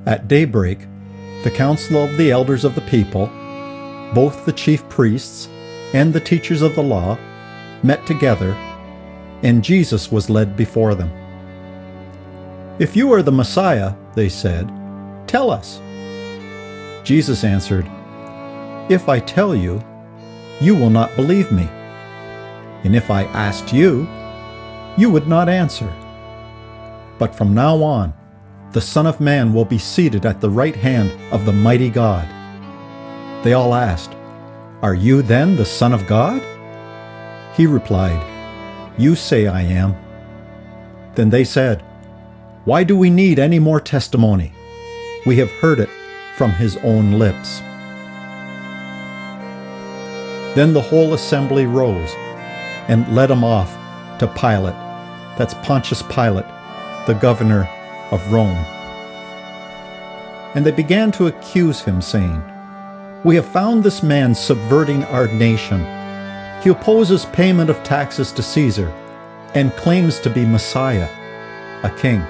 At daybreak, the council of the elders of the people, both the chief priests and the teachers of the law, met together, and Jesus was led before them. "If you are the Messiah," they said, "tell us." Jesus answered, "If I tell you, you will not believe me. And if I asked you, you would not answer. But from now on, the Son of Man will be seated at the right hand of the mighty God." They all asked, "Are you then the Son of God?" He replied, "You say I am." Then they said, "Why do we need any more testimony? We have heard it from his own lips." Then the whole assembly rose and led him off to Pilate, that's Pontius Pilate, the governor of Rome. And they began to accuse him, saying, "We have found this man subverting our nation. He opposes payment of taxes to Caesar and claims to be Messiah, a king."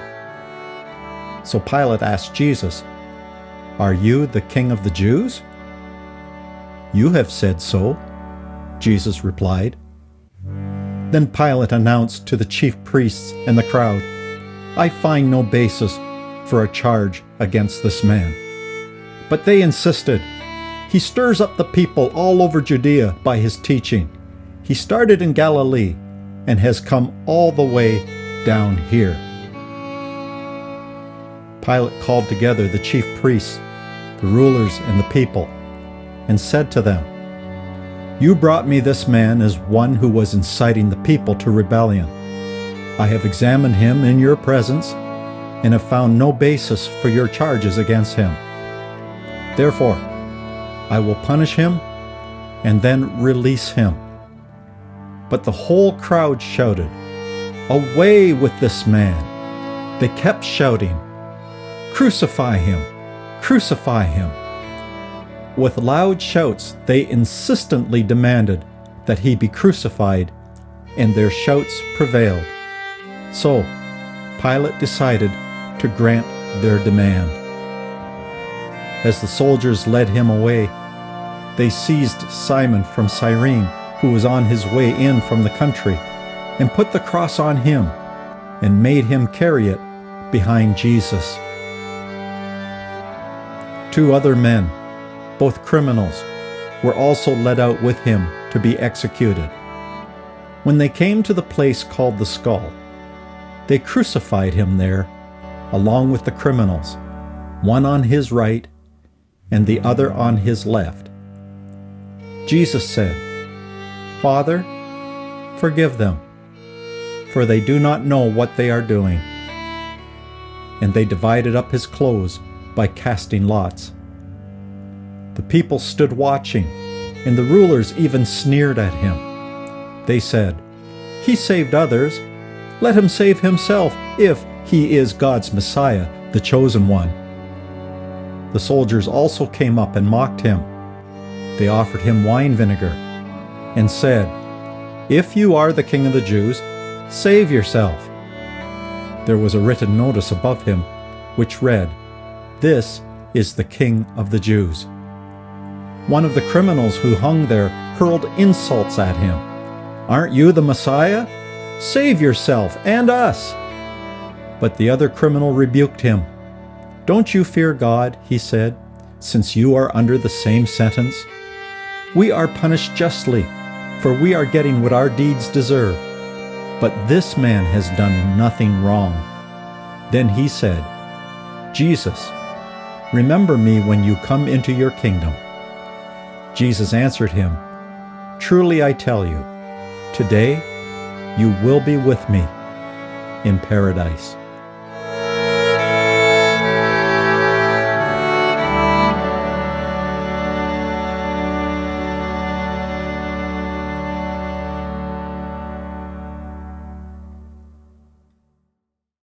So Pilate asked Jesus, "Are you the king of the Jews?" "You have said so," Jesus replied. Then Pilate announced to the chief priests and the crowd, "I find no basis for a charge against this man." But they insisted, "He stirs up the people all over Judea by his teaching. He started in Galilee and has come all the way down here." Pilate called together the chief priests, the rulers, and the people, and said to them, "You brought me this man as one who was inciting the people to rebellion. I have examined him in your presence and have found no basis for your charges against him. Therefore, I will punish him and then release him." But the whole crowd shouted, "Away with this man!" They kept shouting, "Crucify him! Crucify him!" With loud shouts, they insistently demanded that he be crucified, and their shouts prevailed. So Pilate decided to grant their demand. As the soldiers led him away, they seized Simon from Cyrene, who was on his way in from the country, and put the cross on him and made him carry it behind Jesus. 2 other men, both criminals, were also led out with him to be executed. When they came to the place called the Skull, they crucified him there, along with the criminals, one on his right and the other on his left. Jesus said, "Father, forgive them, for they do not know what they are doing." And they divided up his clothes by casting lots. The people stood watching, and the rulers even sneered at him. They said, "He saved others. Let him save himself if he is God's Messiah, the chosen one." The soldiers also came up and mocked him. They offered him wine vinegar and said, "If you are the King of the Jews, save yourself." There was a written notice above him which read, "This is the King of the Jews." One of the criminals who hung there hurled insults at him. "Aren't you the Messiah? Save yourself and us." But the other criminal rebuked him. "Don't you fear God," he said, "since you are under the same sentence? We are punished justly, for we are getting what our deeds deserve. But this man has done nothing wrong." Then he said, "Jesus, remember me when you come into your kingdom." Jesus answered him, "Truly I tell you, today you will be with me in paradise."